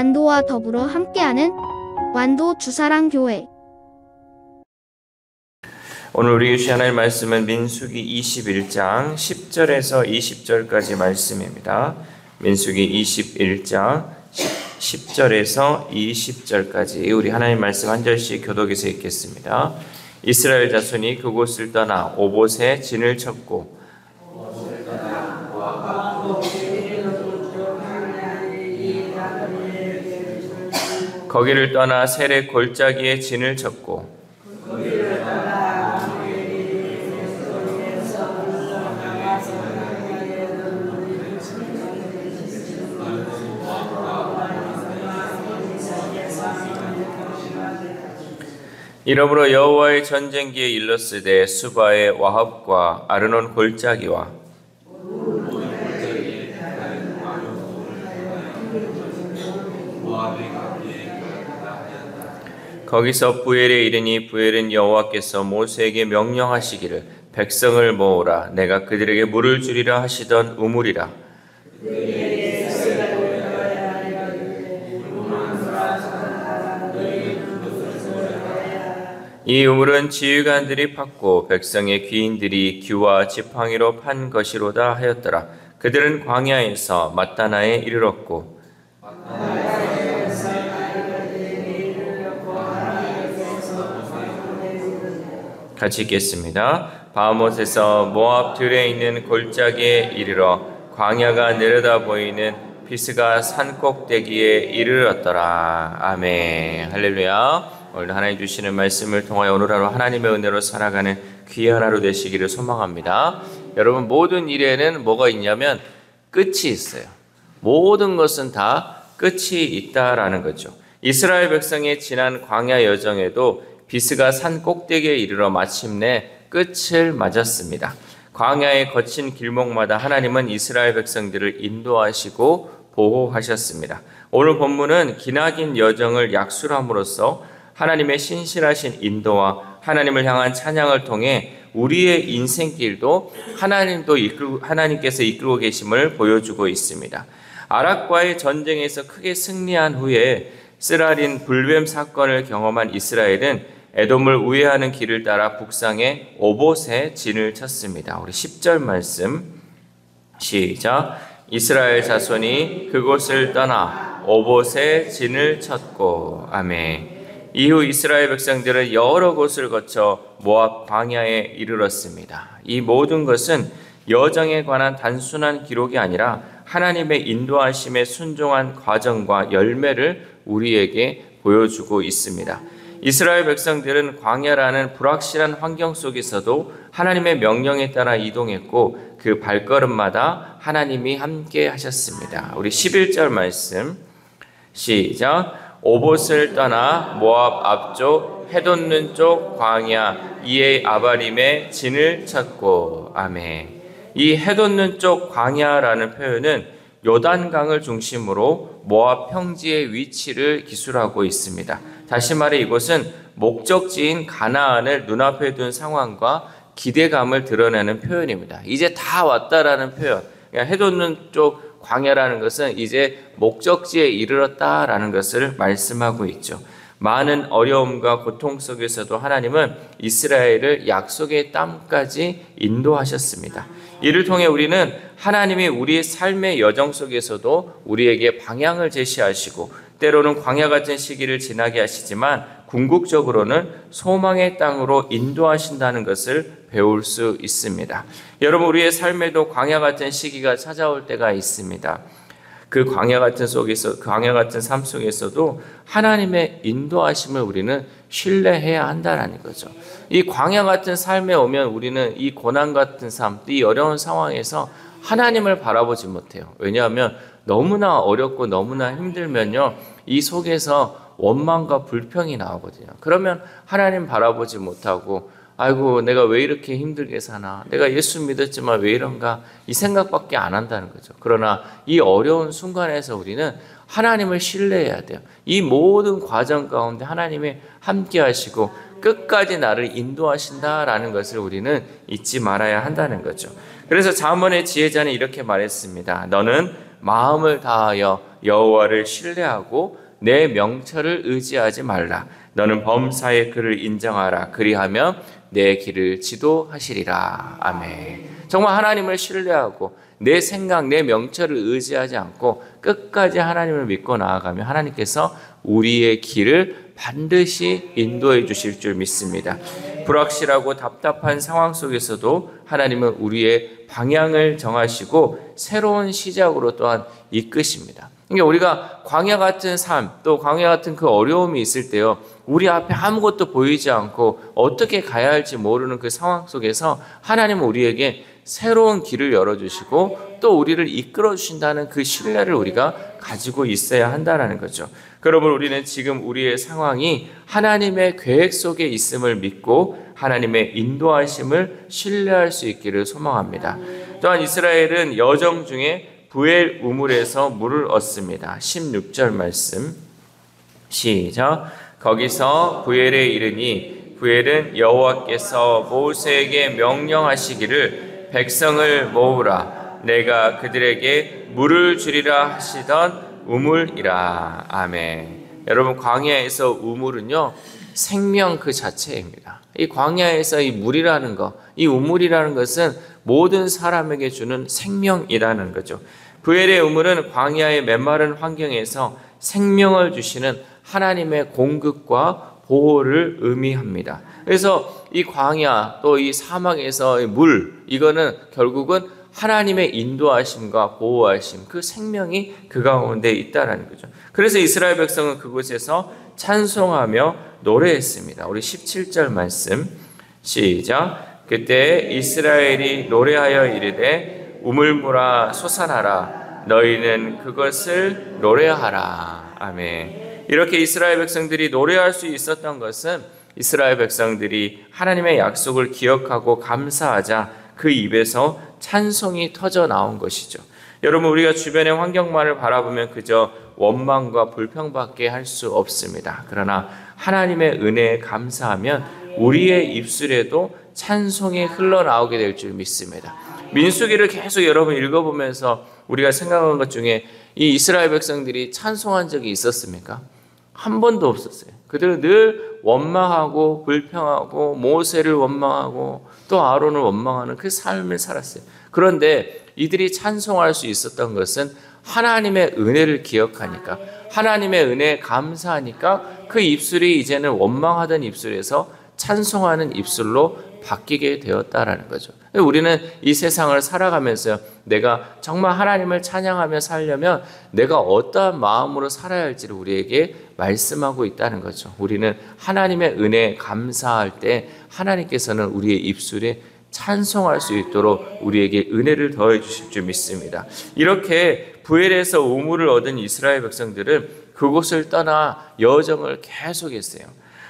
완도와 더불어 함께하는 완도 주사랑교회. 오늘 우리 주신 하나님의 말씀은 민수기 21장 10절에서 20절까지 말씀입니다. 민수기 21장 10절에서 20절까지 우리 하나님 말씀 한 절씩 교독해서 읽겠습니다. 이스라엘 자손이 그곳을 떠나 오봇에 진을 쳤고 거기를 떠나 세레 골짜기에 진을 쳤고 이러므로 여호와의 전쟁기에 일렀으되 수바의 와합과 아르논 골짜기와 거기서 부엘에 이르니 부엘은 여호와께서 모세에게 명령하시기를 백성을 모으라 내가 그들에게 물을 주리라 하시던 우물이라. 이 우물은 지휘관들이 팠고 백성의 귀인들이 규와 지팡이로 판 것이로다 하였더라. 그들은 광야에서 mat다나에 이르렀고 같이 읽겠습니다. 바모스에서 모압 들에 있는 골짜기에 이르러 광야가 내려다 보이는 피스가 산 꼭대기에 이르렀더라. 아멘. 할렐루야. 오늘 하나님 주시는 말씀을 통하여 오늘 하루 하나님의 은혜로 살아가는 귀한 하루 되시기를 소망합니다. 여러분, 모든 일에는 뭐가 있냐면 끝이 있어요. 모든 것은 다 끝이 있다라는 거죠. 이스라엘 백성의 지난 광야 여정에도 비스가 산 꼭대기에 이르러 마침내 끝을 맞았습니다. 광야의 거친 길목마다 하나님은 이스라엘 백성들을 인도하시고 보호하셨습니다. 오늘 본문은 기나긴 여정을 약술함으로써 하나님의 신실하신 인도와 하나님을 향한 찬양을 통해 우리의 인생길도 하나님께서 이끌고 계심을 보여주고 있습니다. 아락과의 전쟁에서 크게 승리한 후에 쓰라린 불뱀 사건을 경험한 이스라엘은 에돔을 우회하는 길을 따라 북상해 오봇에 진을 쳤습니다. 우리 10절 말씀 시작. 이스라엘 자손이 그곳을 떠나 오봇에 진을 쳤고 아멘. 이후 이스라엘 백성들은 여러 곳을 거쳐 모압 광야에 이르렀습니다. 이 모든 것은 여정에 관한 단순한 기록이 아니라 하나님의 인도하심에 순종한 과정과 열매를 우리에게 보여주고 있습니다. 이스라엘 백성들은 광야라는 불확실한 환경 속에서도 하나님의 명령에 따라 이동했고 그 발걸음마다 하나님이 함께 하셨습니다. 우리 11절 말씀 시작. 오봇을 떠나 모압 앞쪽 해돋는 쪽 광야 이에 아바림에 진을 쳤고 아멘. 이 해돋는 쪽 광야라는 표현은 요단강을 중심으로 모압 평지의 위치를 기술하고 있습니다. 다시 말해 이곳은 목적지인 가나안을 눈앞에 둔 상황과 기대감을 드러내는 표현입니다. 이제 다 왔다라는 표현. 그러니까 해돋는 쪽 광야라는 것은 이제 목적지에 이르렀다라는 것을 말씀하고 있죠. 많은 어려움과 고통 속에서도 하나님은 이스라엘을 약속의 땅까지 인도하셨습니다. 이를 통해 우리는 하나님이 우리의 삶의 여정 속에서도 우리에게 방향을 제시하시고 때로는 광야 같은 시기를 지나게 하시지만 궁극적으로는 소망의 땅으로 인도하신다는 것을 배울 수 있습니다. 여러분, 우리의 삶에도 광야 같은 시기가 찾아올 때가 있습니다. 그 광야 같은 삶 속에서도 하나님의 인도하심을 우리는 신뢰해야 한다는 거죠. 이 광야 같은 삶에 오면 우리는 이 고난 같은 삶, 이 어려운 상황에서 하나님을 바라보지 못해요. 왜냐하면 너무나 어렵고 너무나 힘들면요, 이 속에서 원망과 불평이 나오거든요. 그러면 하나님 바라보지 못하고 아이고 내가 왜 이렇게 힘들게 사나, 내가 예수 믿었지만 왜 이런가, 이 생각밖에 안 한다는 거죠. 그러나 이 어려운 순간에서 우리는 하나님을 신뢰해야 돼요. 이 모든 과정 가운데 하나님이 함께 하시고 끝까지 나를 인도하신다라는 것을 우리는 잊지 말아야 한다는 거죠. 그래서 잠언의 지혜자는 이렇게 말했습니다. 너는 마음을 다하여 여호와를 신뢰하고 내 명철을 의지하지 말라. 너는 범사의 그를 인정하라. 그리하면 내 길을 지도하시리라. 아멘. 정말 하나님을 신뢰하고 내 생각, 내 명철을 의지하지 않고 끝까지 하나님을 믿고 나아가면 하나님께서 우리의 길을 반드시 인도해 주실 줄 믿습니다. 불확실하고 답답한 상황 속에서도 하나님은 우리의 방향을 정하시고 새로운 시작으로 또한 이끄십니다. 그러니까 우리가 광야 같은 삶, 또 광야 같은 그 어려움이 있을 때요, 우리 앞에 아무것도 보이지 않고 어떻게 가야 할지 모르는 그 상황 속에서 하나님은 우리에게 새로운 길을 열어주시고 또 우리를 이끌어 주신다는 그 신뢰를 우리가 가지고 있어야 한다는 거죠. 그러므로 우리는 지금 우리의 상황이 하나님의 계획 속에 있음을 믿고 하나님의 인도하심을 신뢰할 수 있기를 소망합니다. 또한 이스라엘은 여정 중에 부엘 우물에서 물을 얻습니다. 16절 말씀 시작. 거기서 부엘에 이르니 부엘은 여호와께서 모세에게 명령하시기를 백성을 모으라. 내가 그들에게 물을 주리라 하시던 우물이라. 아멘. 여러분, 광야에서 우물은요, 생명 그 자체입니다. 이 광야에서 이 물이라는 것, 이 우물이라는 것은 모든 사람에게 주는 생명이라는 거죠. 부엘의 우물은 광야의 메마른 환경에서 생명을 주시는 하나님의 공급과 보호를 의미합니다. 그래서 이 광야 또 이 사막에서의 물, 이거는 결국은 하나님의 인도하심과 보호하심, 그 생명이 그 가운데 있다라는 거죠. 그래서 이스라엘 백성은 그곳에서 찬송하며 노래했습니다. 우리 17절 말씀 시작. 그때 이스라엘이 노래하여 이르되 우물물아 솟아나라. 너희는 그것을 노래하라. 아멘. 이렇게 이스라엘 백성들이 노래할 수 있었던 것은 이스라엘 백성들이 하나님의 약속을 기억하고 감사하자 그 입에서 찬송이 터져 나온 것이죠. 여러분, 우리가 주변의 환경만을 바라보면 그저 원망과 불평밖에 할 수 없습니다. 그러나 하나님의 은혜에 감사하면 우리의 입술에도 찬송이 흘러나오게 될 줄 믿습니다. 민수기를 계속 여러분 읽어보면서 우리가 생각한 것 중에 이 이스라엘 백성들이 찬송한 적이 있었습니까? 한 번도 없었어요. 그들은 늘 원망하고 불평하고 모세를 원망하고 또 아론을 원망하는 그 삶을 살았어요. 그런데 이들이 찬송할 수 있었던 것은 하나님의 은혜를 기억하니까, 하나님의 은혜에 감사하니까 그 입술이 이제는 원망하던 입술에서 찬송하는 입술로 바뀌게 되었다라는 거죠. 우리는 이 세상을 살아가면서 내가 정말 하나님을 찬양하며 살려면 내가 어떠한 마음으로 살아야 할지를 우리에게 말씀하고 있다는 거죠. 우리는 하나님의 은혜에 감사할 때 하나님께서는 우리의 입술에 찬송할 수 있도록 우리에게 은혜를 더해 주실 줄 믿습니다. 이렇게 부엘에서 우물을 얻은 이스라엘 백성들은 그곳을 떠나 여정을 계속했어요.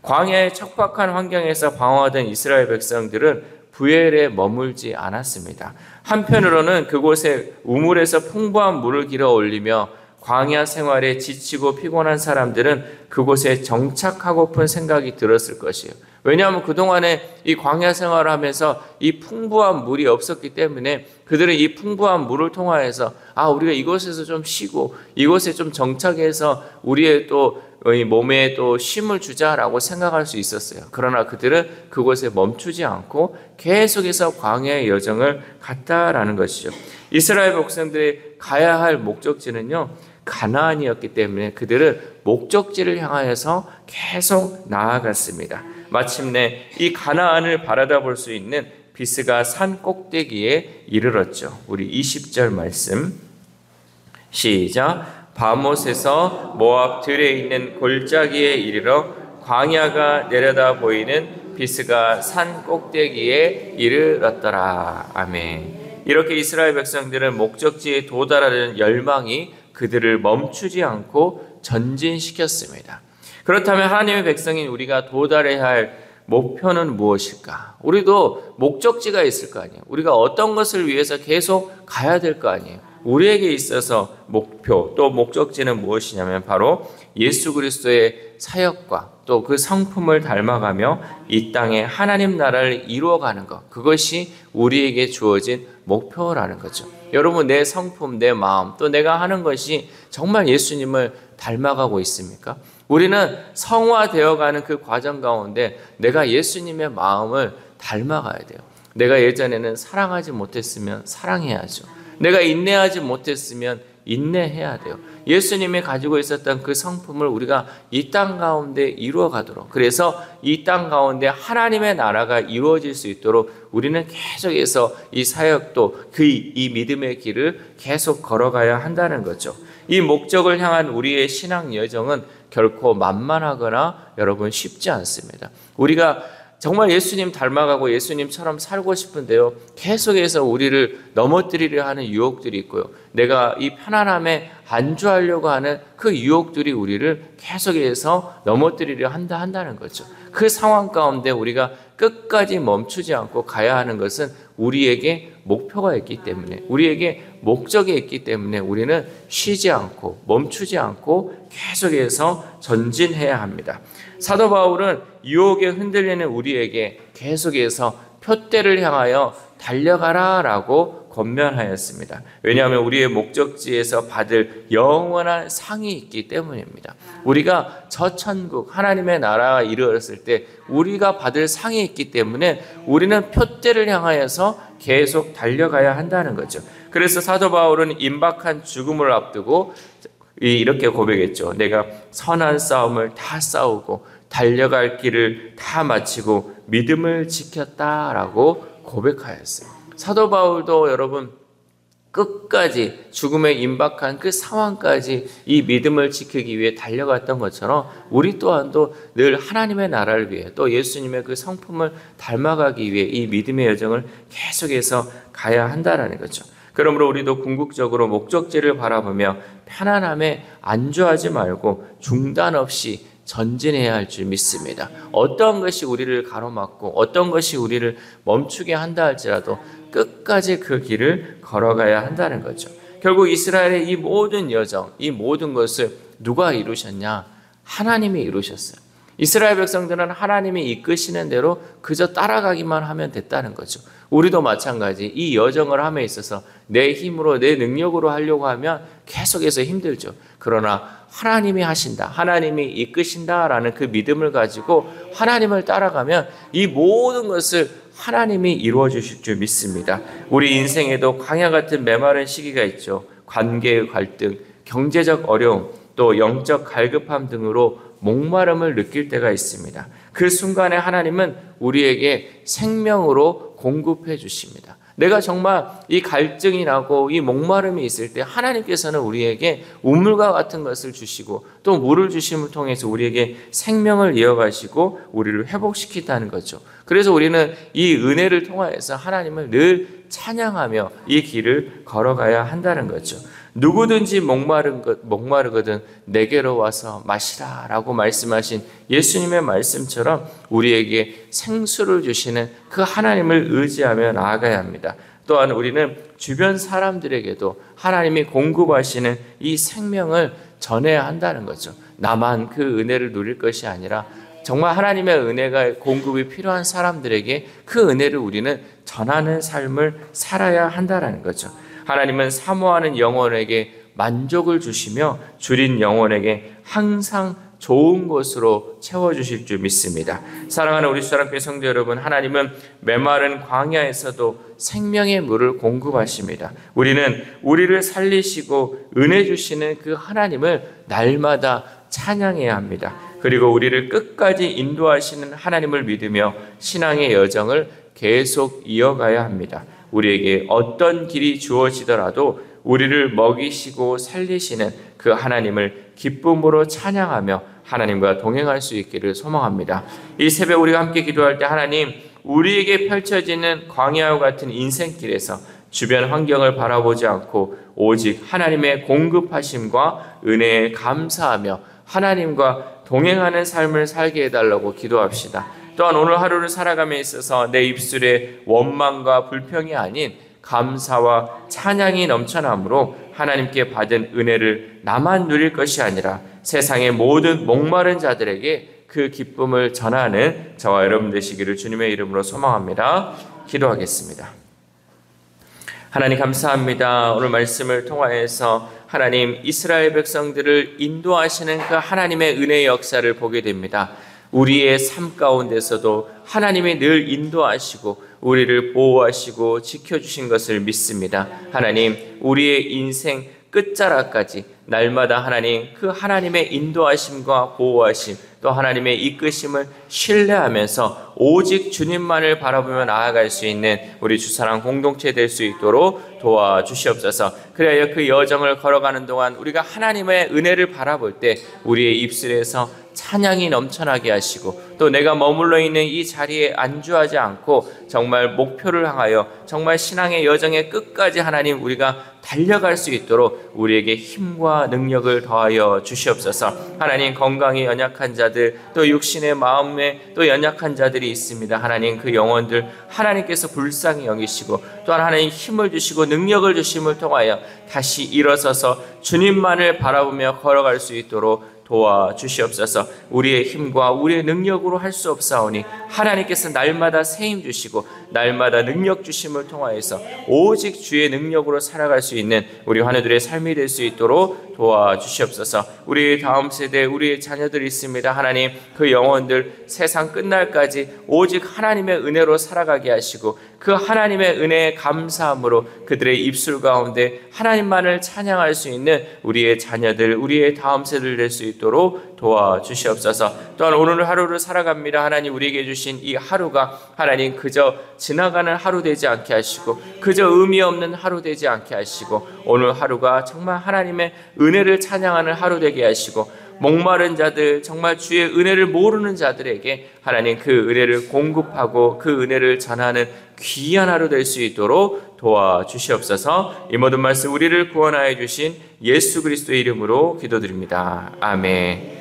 광야의 척박한 환경에서 방황하던 이스라엘 백성들은 부엘에 머물지 않았습니다. 한편으로는 그곳에 우물에서 풍부한 물을 길어 올리며 광야 생활에 지치고 피곤한 사람들은 그곳에 정착하고픈 생각이 들었을 것이에요. 왜냐하면 그동안에 이 광야 생활을 하면서 이 풍부한 물이 없었기 때문에 그들은 이 풍부한 물을 통하여서 우리가 이곳에서 좀 쉬고 이곳에 좀 정착해서 우리의 또 몸에 또 쉼을 주자라고 생각할 수 있었어요. 그러나 그들은 그곳에 멈추지 않고 계속해서 광야의 여정을 갔다라는 것이죠. 이스라엘 백성들이 가야 할 목적지는요, 가나안이었기 때문에 그들은 목적지를 향하여서 계속 나아갔습니다. 마침내 이 가나안을 바라다 볼 수 있는 비스가 산 꼭대기에 이르렀죠. 우리 20절 말씀 시작. 바못에서 모압 들에 있는 골짜기에 이르러 광야가 내려다 보이는 비스가 산 꼭대기에 이르렀더라. 아멘. 이렇게 이스라엘 백성들은 목적지에 도달하려는 열망이 그들을 멈추지 않고 전진시켰습니다. 그렇다면 하나님의 백성인 우리가 도달해야 할 목표는 무엇일까? 우리도 목적지가 있을 거 아니에요. 우리가 어떤 것을 위해서 계속 가야 될 거 아니에요. 우리에게 있어서 목표 또 목적지는 무엇이냐면 바로 예수 그리스도의 사역과 또 그 성품을 닮아가며 이 땅에 하나님 나라를 이루어가는 것, 그것이 우리에게 주어진 목표라는 거죠. 여러분, 내 성품, 내 마음, 또 내가 하는 것이 정말 예수님을 닮아가고 있습니까? 우리는 성화되어가는 그 과정 가운데 내가 예수님의 마음을 닮아가야 돼요. 내가 예전에는 사랑하지 못했으면 사랑해야죠. 내가 인내하지 못했으면 인내해야 돼요. 예수님이 가지고 있었던 그 성품을 우리가 이 땅 가운데 이루어가도록, 그래서 이 땅 가운데 하나님의 나라가 이루어질 수 있도록 우리는 계속해서 이 사역도 이 믿음의 길을 계속 걸어가야 한다는 거죠. 이 목적을 향한 우리의 신앙 여정은 결코 만만하거나 여러분 쉽지 않습니다. 우리가 정말 예수님 닮아가고 예수님처럼 살고 싶은데요, 계속해서 우리를 넘어뜨리려 하는 유혹들이 있고요, 내가 이 편안함에 안주하려고 하는 그 유혹들이 우리를 계속해서 넘어뜨리려 한다는 거죠. 그 상황 가운데 우리가 끝까지 멈추지 않고 가야 하는 것은 우리에게 목표가 있기 때문에, 우리에게 목적이 있기 때문에 우리는 쉬지 않고 멈추지 않고 계속해서 전진해야 합니다. 사도 바울은 유혹에 흔들리는 우리에게 계속해서 표대를 향하여 달려가라 라고 권면하였습니다. 왜냐하면 우리의 목적지에서 받을 영원한 상이 있기 때문입니다. 우리가 저 천국 하나님의 나라가 이르렀을 때 우리가 받을 상이 있기 때문에 우리는 표대를 향하여서 계속 달려가야 한다는 거죠. 그래서 사도 바울은 임박한 죽음을 앞두고 이렇게 고백했죠. 내가 선한 싸움을 다 싸우고 달려갈 길을 다 마치고 믿음을 지켰다라고 고백하였어요. 사도 바울도 여러분 끝까지 죽음에 임박한 그 상황까지 이 믿음을 지키기 위해 달려갔던 것처럼 우리 또한도 늘 하나님의 나라를 위해 또 예수님의 그 성품을 닮아가기 위해 이 믿음의 여정을 계속해서 가야 한다는 거죠. 그러므로 우리도 궁극적으로 목적지를 바라보며 편안함에 안주하지 말고 중단 없이 전진해야 할 줄 믿습니다. 어떤 것이 우리를 가로막고 어떤 것이 우리를 멈추게 한다 할지라도 끝까지 그 길을 걸어가야 한다는 거죠. 결국 이스라엘의 이 모든 여정, 이 모든 것을 누가 이루셨냐? 하나님이 이루셨어요. 이스라엘 백성들은 하나님이 이끄시는 대로 그저 따라가기만 하면 됐다는 거죠. 우리도 마찬가지 이 여정을 함에 있어서 내 힘으로 내 능력으로 하려고 하면 계속해서 힘들죠. 그러나 하나님이 하신다, 하나님이 이끄신다라는 그 믿음을 가지고 하나님을 따라가면 이 모든 것을 하나님이 이루어 주실 줄 믿습니다. 우리 인생에도 광야 같은 메마른 시기가 있죠. 관계의 갈등, 경제적 어려움, 또 영적 갈급함 등으로 목마름을 느낄 때가 있습니다. 그 순간에 하나님은 우리에게 생명으로 공급해 주십니다. 내가 정말 이 갈증이 나고 이 목마름이 있을 때 하나님께서는 우리에게 우물과 같은 것을 주시고 또 물을 주심을 통해서 우리에게 생명을 이어가시고 우리를 회복시킨다는 거죠. 그래서 우리는 이 은혜를 통하여서 하나님을 늘 찬양하며 이 길을 걸어가야 한다는 거죠. 누구든지 목마르거든 내게로 와서 마시라 라고 말씀하신 예수님의 말씀처럼 우리에게 생수를 주시는 그 하나님을 의지하며 나아가야 합니다. 또한 우리는 주변 사람들에게도 하나님이 공급하시는 이 생명을 전해야 한다는 거죠. 나만 그 은혜를 누릴 것이 아니라 정말 하나님의 은혜가 공급이 필요한 사람들에게 그 은혜를 우리는 전하는 삶을 살아야 한다는 거죠. 하나님은 사모하는 영혼에게 만족을 주시며 줄인 영혼에게 항상 좋은 것으로 채워주실 줄 믿습니다. 사랑하는 우리 주사랑교회 성도 여러분, 하나님은 메마른 광야에서도 생명의 물을 공급하십니다. 우리는 우리를 살리시고 은혜 주시는 그 하나님을 날마다 찬양해야 합니다. 그리고 우리를 끝까지 인도하시는 하나님을 믿으며 신앙의 여정을 계속 이어가야 합니다. 우리에게 어떤 길이 주어지더라도 우리를 먹이시고 살리시는 그 하나님을 기쁨으로 찬양하며 하나님과 동행할 수 있기를 소망합니다. 이 새벽 우리가 함께 기도할 때 하나님, 우리에게 펼쳐지는 광야와 같은 인생길에서 주변 환경을 바라보지 않고 오직 하나님의 공급하심과 은혜에 감사하며 하나님과 동행하는 삶을 살게 해달라고 기도합시다. 또한 오늘 하루를 살아감에 있어서 내 입술에 원망과 불평이 아닌 감사와 찬양이 넘쳐나므로 하나님께 받은 은혜를 나만 누릴 것이 아니라 세상의 모든 목마른 자들에게 그 기쁨을 전하는 저와 여러분 되시기를 주님의 이름으로 소망합니다. 기도하겠습니다. 하나님 감사합니다. 오늘 말씀을 통하여서 하나님 이스라엘 백성들을 인도하시는 그 하나님의 은혜의 역사를 보게 됩니다. 우리의 삶 가운데서도 하나님이 늘 인도하시고 우리를 보호하시고 지켜주신 것을 믿습니다. 하나님, 우리의 인생 끝자락까지 날마다 하나님, 그 하나님의 인도하심과 보호하심, 또 하나님의 이끄심을 신뢰하면서 오직 주님만을 바라보며 나아갈 수 있는 우리 주사랑 공동체 될 수 있도록 도와주시옵소서. 그래야 그 여정을 걸어가는 동안 우리가 하나님의 은혜를 바라볼 때 우리의 입술에서 찬양이 넘쳐나게 하시고, 또 내가 머물러 있는 이 자리에 안주하지 않고 정말 목표를 향하여 정말 신앙의 여정의 끝까지 하나님 우리가 달려갈 수 있도록 우리에게 힘과 능력을 더하여 주시옵소서. 하나님, 건강에 연약한 자들, 또 육신의 마음에 또 연약한 자들이 있습니다. 하나님, 그 영혼들 하나님께서 불쌍히 여기시고 또한 하나님 힘을 주시고 능력을 주심을 통하여 다시 일어서서 주님만을 바라보며 걸어갈 수 있도록 도와주시옵소서. 우리의 힘과 우리의 능력으로 할 수 없사오니 하나님께서 날마다 세임 주시고 날마다 능력 주심을 통하여서 오직 주의 능력으로 살아갈 수 있는 우리 환우들의 삶이 될 수 있도록 도와주시옵소서. 우리 다음 세대 우리의 자녀들이 있습니다. 하나님, 그 영혼들 세상 끝날까지 오직 하나님의 은혜로 살아가게 하시고 그 하나님의 은혜에 감사함으로 그들의 입술 가운데 하나님만을 찬양할 수 있는 우리의 자녀들, 우리의 다음 세대를 될 수 있도록 도와주시옵소서. 또한 오늘 하루를 살아갑니다. 하나님, 우리에게 주신 이 하루가 하나님 그저 지나가는 하루 되지 않게 하시고 그저 의미 없는 하루 되지 않게 하시고 오늘 하루가 정말 하나님의 은혜를 찬양하는 하루 되게 하시고 목마른 자들, 정말 주의 은혜를 모르는 자들에게 하나님 그 은혜를 공급하고 그 은혜를 전하는 귀한 하루 될 수 있도록 도와주시옵소서. 이 모든 말씀 우리를 구원하여 주신 예수 그리스도의 이름으로 기도드립니다. 아멘.